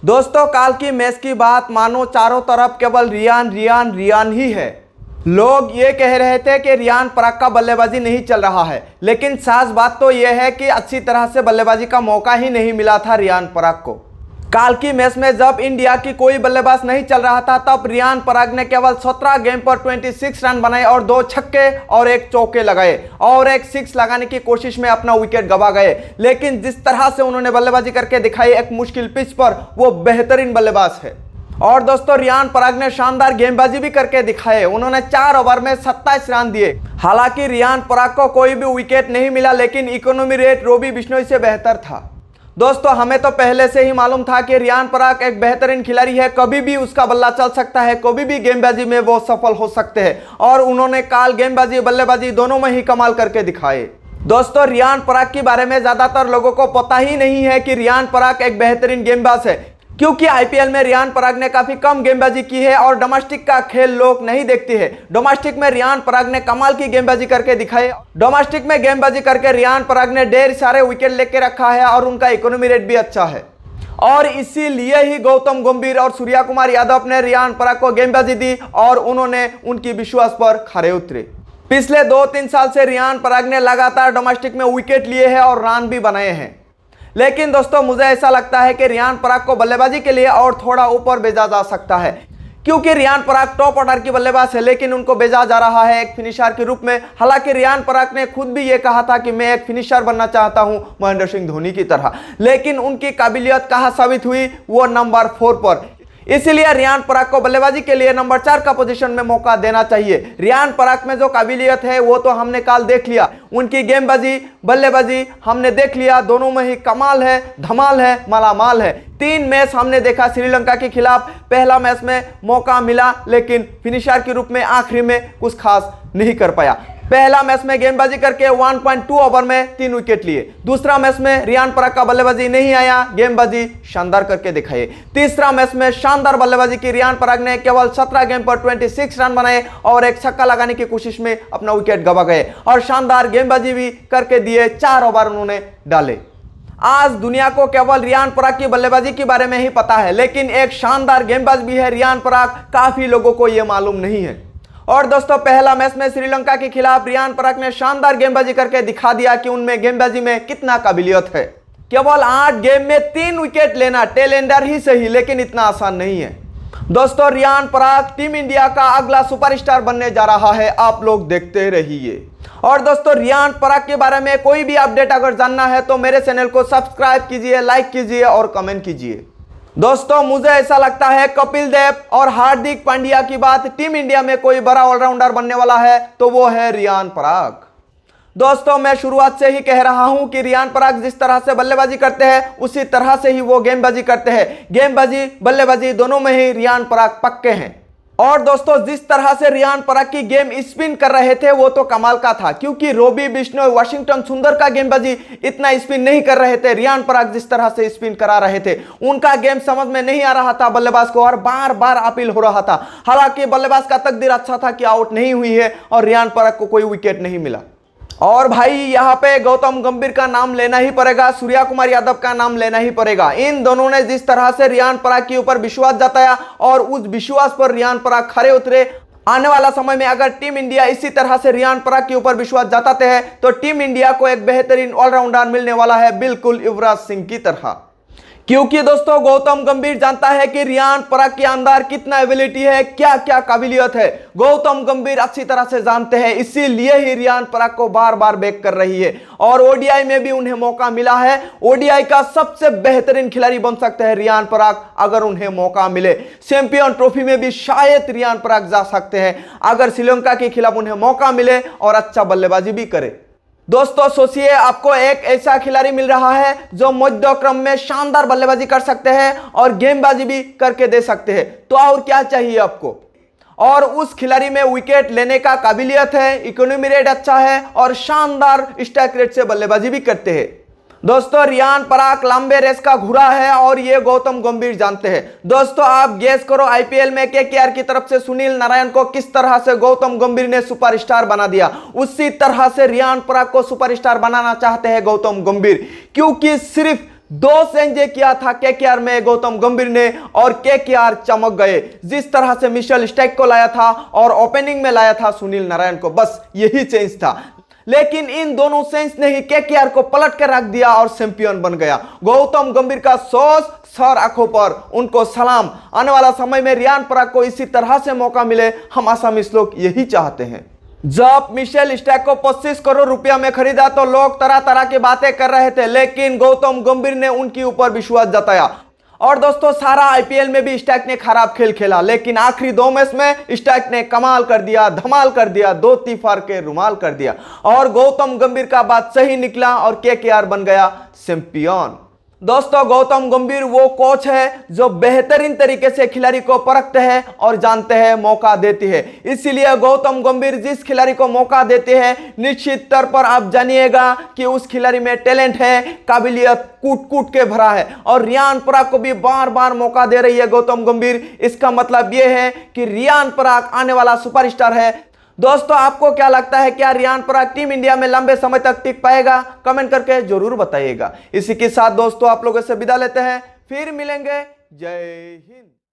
दोस्तों काल की मैच की बात मानो चारों तरफ केवल रियान रियान रियान ही है। लोग ये कह रहे थे कि रियान पराग का बल्लेबाजी नहीं चल रहा है, लेकिन साफ बात तो यह है कि अच्छी तरह से बल्लेबाजी का मौका ही नहीं मिला था रियान पराग को। काल की मैच में जब इंडिया की कोई बल्लेबाज नहीं चल रहा था तब रियान पराग ने केवल 17 गेम पर 26 रन बनाए और 2 छक्के और 1 चौके लगाए और एक 6 लगाने की कोशिश में अपना विकेट गंवा गए। लेकिन जिस तरह से उन्होंने बल्लेबाजी करके दिखाई एक मुश्किल पिच पर, वो बेहतरीन बल्लेबाज है। और दोस्तों रियान पराग ने शानदार गेंदबाजी भी करके दिखाए। उन्होंने 4 ओवर में 27 रन दिए। हालांकि रियान पराग को कोई भी विकेट नहीं मिला, लेकिन इकोनॉमी रेट रॉबी बिश्नोई से बेहतर था। दोस्तों हमें तो पहले से ही मालूम था कि रियान पराग एक बेहतरीन खिलाड़ी है, कभी भी उसका बल्ला चल सकता है, कभी भी गेंदबाजी में वो सफल हो सकते हैं और उन्होंने काल गेंदबाजी बल्लेबाजी दोनों में ही कमाल करके दिखाए। दोस्तों रियान पराग के बारे में ज्यादातर लोगों को पता ही नहीं है कि रियान पराग एक बेहतरीन गेंदबाज है, क्योंकि आईपीएल में रियान पराग ने काफी कम गेंदबाजी की है और डोमेस्टिक का खेल लोग नहीं देखते हैं। डोमेस्टिक में रियान पराग ने कमाल की गेंदबाजी करके दिखाई। डोमेस्टिक में गेंदबाजी करके रियान पराग ने ढेर सारे विकेट लेके रखा है और उनका इकोनॉमी रेट भी अच्छा है। और इसीलिए ही गौतम गंभीर और सूर्या कुमार यादव ने रियान पराग को गेंदबाजी दी और उन्होंने उनकी विश्वास पर खरे उतरे। पिछले 2-3 साल से रियान पराग ने लगातार डोमेस्टिक में विकेट लिए हैं और रन भी बनाए हैं। लेकिन दोस्तों मुझे ऐसा लगता है कि रियान पराग को बल्लेबाजी के लिए और थोड़ा ऊपर भेजा जा सकता है, क्योंकि रियान पराग टॉप ऑर्डर की बल्लेबाज है, लेकिन उनको भेजा जा रहा है एक फिनिशर के रूप में। हालांकि रियान पराग ने खुद भी ये कहा था कि मैं एक फिनिशर बनना चाहता हूं महेंद्र सिंह धोनी की तरह, लेकिन उनकी काबिलियत कहां साबित हुई, वो नंबर 4 पर। इसीलिए रियान पराग को बल्लेबाजी के लिए नंबर 4 का पोजीशन में मौका देना चाहिए। रियान पराग में जो काबिलियत है वो तो हमने काल देख लिया, उनकी गेंदबाजी बल्लेबाजी हमने देख लिया, दोनों में ही कमाल है, धमाल है, मालामाल है। 3 मैच हमने देखा श्रीलंका के खिलाफ। पहला मैच में मौका मिला, लेकिन फिनिशर के रूप में आखिरी में कुछ खास नहीं कर पाया। पहला मैच में गेंदबाजी करके 1.2 ओवर में 3 विकेट लिए। दूसरा मैच में रियान पराग का बल्लेबाजी नहीं आया, गेंदबाजी शानदार करके दिखाई। तीसरा मैच में शानदार बल्लेबाजी की रियान पराग ने केवल 17 गेम पर 26 रन बनाए और एक छक्का लगाने की कोशिश में अपना विकेट गंवा गए और शानदार गेंदबाजी भी करके दिए। 4 ओवर उन्होंने डाले। आज दुनिया को केवल रियान पराग की बल्लेबाजी के बारे में ही पता है, लेकिन एक शानदार गेंदबाज भी है रियान पराग, काफी लोगों को यह मालूम नहीं है। और दोस्तों पहला मैच में श्रीलंका के खिलाफ रियान पराग ने शानदार गेंदबाजी करके दिखा दिया कि उनमें गेंदबाजी में कितना काबिलियत है। केवल 8 गेम में 3 विकेट लेना टेल एंडर ही सही, लेकिन इतना आसान नहीं है। दोस्तों रियान पराग टीम इंडिया का अगला सुपरस्टार बनने जा रहा है, आप लोग देखते रहिए। और दोस्तों रियान पराग के बारे में कोई भी अपडेट अगर जानना है तो मेरे चैनल को सब्सक्राइब कीजिए, लाइक कीजिए और कमेंट कीजिए। दोस्तों मुझे ऐसा लगता है कपिल देव और हार्दिक पांड्या की बात टीम इंडिया में कोई बड़ा ऑलराउंडर बनने वाला है तो वो है रियान पराग। दोस्तों मैं शुरुआत से ही कह रहा हूं कि रियान पराग जिस तरह से बल्लेबाजी करते हैं उसी तरह से ही वो गेंदबाजी करते हैं। गेंदबाजी बल्लेबाजी दोनों में ही रियान पराग पक्के हैं। और दोस्तों जिस तरह से रियान पराग की गेम स्पिन कर रहे थे वो तो कमाल का था, क्योंकि रॉबी बिश्नोई, वाशिंगटन सुंदर का गेंदबाजी इतना स्पिन नहीं कर रहे थे। रियान पराग जिस तरह से स्पिन करा रहे थे उनका गेम समझ में नहीं आ रहा था बल्लेबाज को और बार बार अपील हो रहा था। हालांकि बल्लेबाज का तकदीर अच्छा था कि आउट नहीं हुई है और रियान पराग को कोई विकेट नहीं मिला। और भाई यहाँ पे गौतम गंभीर का नाम लेना ही पड़ेगा, सूर्या कुमार यादव का नाम लेना ही पड़ेगा। इन दोनों ने जिस तरह से रियान पराग के ऊपर विश्वास जताया और उस विश्वास पर रियान पराग खरे उतरे। आने वाला समय में अगर टीम इंडिया इसी तरह से रियान पराग के ऊपर विश्वास जताते हैं तो टीम इंडिया को एक बेहतरीन ऑलराउंडर मिलने वाला है, बिल्कुल युवराज सिंह की तरह। क्योंकि दोस्तों गौतम गंभीर जानता है कि रियान पराग के अंदर कितना एबिलिटी है, क्या क्या काबिलियत है, गौतम गंभीर अच्छी तरह से जानते हैं। इसीलिए ही रियान पराग को बार बार बैक कर रही है और ओडीआई में भी उन्हें मौका मिला है। ओडीआई का सबसे बेहतरीन खिलाड़ी बन सकते हैं रियान पराग अगर उन्हें मौका मिले। चैंपियन ट्रॉफी में भी शायद रियान पराग जा सकते हैं अगर श्रीलंका के खिलाफ उन्हें मौका मिले और अच्छा बल्लेबाजी भी करे। दोस्तों सोचिए आपको एक ऐसा खिलाड़ी मिल रहा है जो मध्य क्रम में शानदार बल्लेबाजी कर सकते हैं और गेंदबाजी भी करके दे सकते हैं, तो और क्या चाहिए आपको। और उस खिलाड़ी में विकेट लेने का काबिलियत है, इकोनॉमी रेट अच्छा है और शानदार स्ट्राइक रेट से बल्लेबाजी भी करते हैं। दोस्तों रियान पराग लंबे रेस का घुरा है और ये गौतम गंभीर जानते हैं। दोस्तों आप गेस करो आईपीएल में केकेआर की तरफ से सुनील नारायण को किस तरह से गौतम गंभीर ने सुपरस्टार बना दिया, उसी तरह से रियान पराग को सुपरस्टार बनाना चाहते हैं गौतम गंभीर, क्योंकि सिर्फ दो सेंजे किया था केकेआर में गौतम गंभीर ने और केकेआर चमक गए। जिस तरह से मिशेल स्टैक को लाया था और ओपनिंग में लाया था सुनील नारायण को, बस यही चेंज था। लेकिन इन दोनों सेंस ने ही केकेआर को पलट कर रख दिया और चैंपियन बन गया। गौतम गंभीर का सोच सर आंखों पर, उनको सलाम। आने वाला समय में रियान पराग को इसी तरह से मौका मिले, हम आसामीस लोग यही चाहते हैं। जब मिशेल स्टैक को 25 करोड़ रुपया में खरीदा तो लोग तरह तरह की बातें कर रहे थे, लेकिन गौतम गंभीर ने उनके ऊपर विश्वास जताया। और दोस्तों सारा आईपीएल में भी स्टैक ने खराब खेल खेला, लेकिन आखिरी 2 मैच में स्टैक ने कमाल कर दिया, धमाल कर दिया, 2 तीफार के रुमाल कर दिया और गौतम गंभीर का बात सही निकला और केकेआर बन गया चैंपियन। दोस्तों गौतम गंभीर वो कोच है जो बेहतरीन तरीके से खिलाड़ी को परखते हैं और जानते हैं, मौका देते हैं। इसीलिए गौतम गंभीर जिस खिलाड़ी को मौका देते हैं निश्चित तौर पर आप जानिएगा कि उस खिलाड़ी में टैलेंट है, काबिलियत कूट कूट के भरा है। और रियान पराग को भी बार बार मौका दे रही है गौतम गंभीर। इसका मतलब यह है कि रियान पराग आने वाला सुपरस्टार है। दोस्तों आपको क्या लगता है, क्या रियान पराग टीम इंडिया में लंबे समय तक टिक पाएगा? कमेंट करके जरूर बताइएगा। इसी के साथ दोस्तों आप लोगों से विदा लेते हैं, फिर मिलेंगे। जय हिंद।